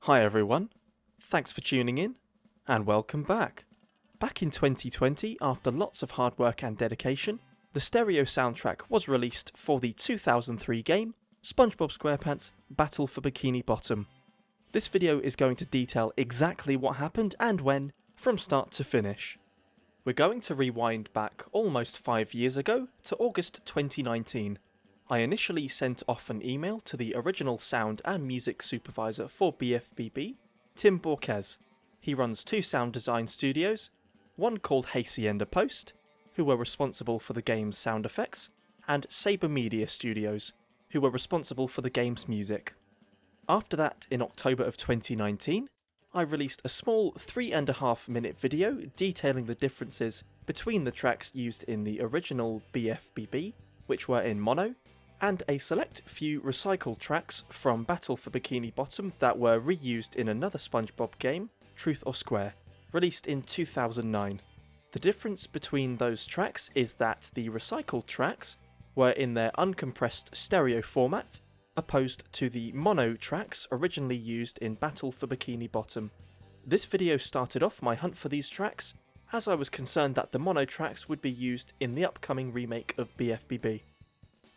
Hi everyone, thanks for tuning in, and welcome back. Back in 2020, after lots of hard work and dedication, the stereo soundtrack was released for the 2003 game, SpongeBob SquarePants Battle for Bikini Bottom. This video is going to detail exactly what happened and when, from start to finish. We're going to rewind back almost 5 years ago to August 2019. I initially sent off an email to the original sound and music supervisor for BFBB, Tim Borquez. He runs 2 sound design studios, one called Hacienda Post, who were responsible for the game's sound effects, and Saber Media Studios, who were responsible for the game's music. After that, in October of 2019, I released a small 3.5 minute video detailing the differences between the tracks used in the original BFBB, which were in mono, and a select few recycled tracks from Battle for Bikini Bottom that were reused in another SpongeBob game, Truth or Square, released in 2009. The difference between those tracks is that the recycled tracks were in their uncompressed stereo format, opposed to the mono tracks originally used in Battle for Bikini Bottom. This video started off my hunt for these tracks, as I was concerned that the mono tracks would be used in the upcoming remake of BFBB.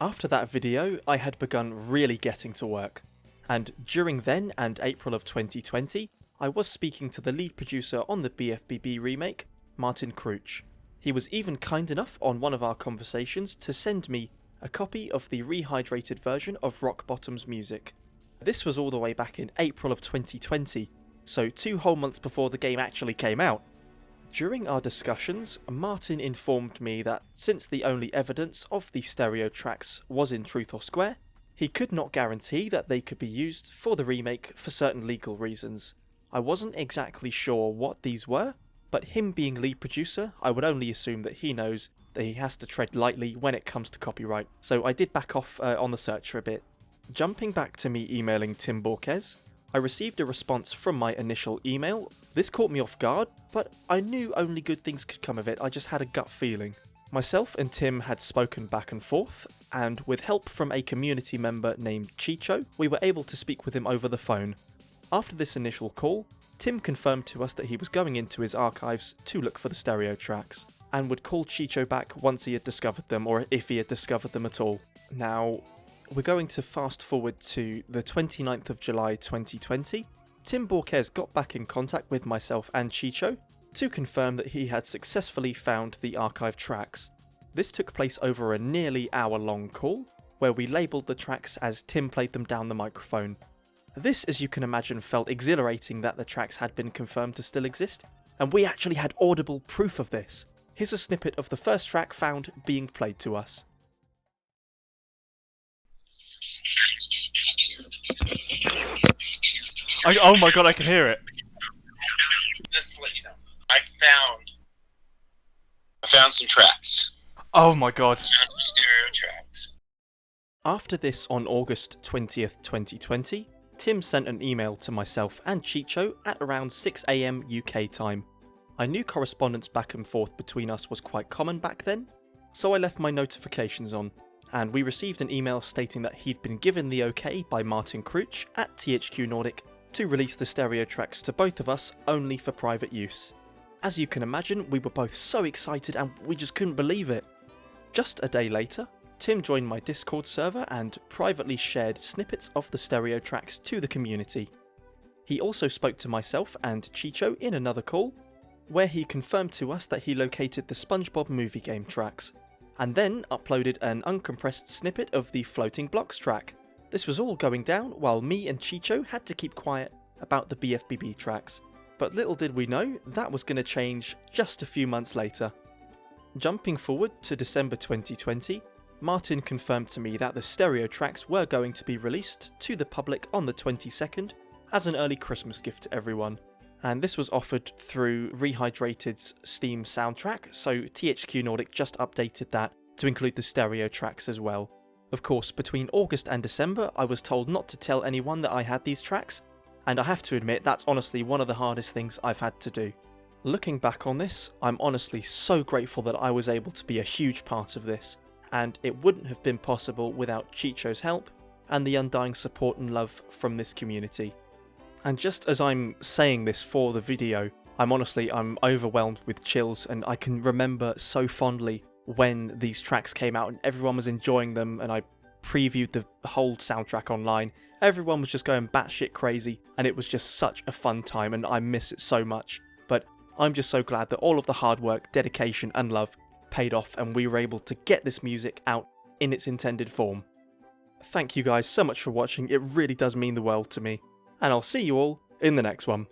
After that video, I had begun really getting to work, and during then and April of 2020, I was speaking to the lead producer on the BFBB remake, Martin Crouch. He was even kind enough on one of our conversations to send me a copy of the rehydrated version of Rock Bottom's music. This was all the way back in April of 2020, so 2 whole months before the game actually came out. During our discussions, Martin informed me that since the only evidence of the stereo tracks was in Truth or Square, he could not guarantee that they could be used for the remake for certain legal reasons. I wasn't exactly sure what these were, but him being lead producer, I would only assume that he knows that he has to tread lightly when it comes to copyright, so I did back off on the search for a bit. Jumping back to me emailing Tim Borquez, I received a response from my initial email. This caught me off guard, but I knew only good things could come of it, I just had a gut feeling. Myself and Tim had spoken back and forth, and with help from a community member named Chicho, we were able to speak with him over the phone. After this initial call, Tim confirmed to us that he was going into his archives to look for the stereo tracks, and would call Chicho back once he had discovered them, or if he had discovered them at all. Now, we're going to fast forward to the 29th of July 2020. Tim Borquez got back in contact with myself and Chicho to confirm that he had successfully found the archive tracks. This took place over a nearly hour-long call, where we labelled the tracks as Tim played them down the microphone. This, as you can imagine, felt exhilarating that the tracks had been confirmed to still exist, and we actually had audible proof of this. Here's a snippet of the first track found being played to us. Oh my god, I can hear it. Just to let you know, I found some tracks. Oh my god. I found some stereo tracks. After this, on August 20th, 2020, Tim sent an email to myself and Chicho at around 6 AM UK time. I knew correspondence back and forth between us was quite common back then, so I left my notifications on, and we received an email stating that he'd been given the okay by Martin Crouch at THQ Nordic to release the stereo tracks to both of us only for private use. As you can imagine, we were both so excited and we just couldn't believe it. Just a day later, Tim joined my Discord server and privately shared snippets of the stereo tracks to the community. He also spoke to myself and Chicho in another call, where he confirmed to us that he located the SpongeBob movie game tracks, and then uploaded an uncompressed snippet of the Floating Blocks track. This was all going down while me and Chicho had to keep quiet about the BFBB tracks, but little did we know that was going to change just a few months later. Jumping forward to December 2020, Martin confirmed to me that the stereo tracks were going to be released to the public on the 22nd as an early Christmas gift to everyone, and this was offered through Rehydrated's Steam soundtrack, so THQ Nordic just updated that to include the stereo tracks as well. Of course, between August and December, I was told not to tell anyone that I had these tracks, and I have to admit that's honestly one of the hardest things I've had to do. Looking back on this, I'm honestly so grateful that I was able to be a huge part of this, and it wouldn't have been possible without Chicho's help and the undying support and love from this community. And just as I'm saying this for the video, I'm overwhelmed with chills, and I can remember so fondly when these tracks came out and everyone was enjoying them, and I previewed the whole soundtrack online. Everyone was just going batshit crazy, and it was just such a fun time, and I miss it so much. But I'm just so glad that all of the hard work, dedication and love paid off, and we were able to get this music out in its intended form. Thank you guys so much for watching, it really does mean the world to me, and I'll see you all in the next one.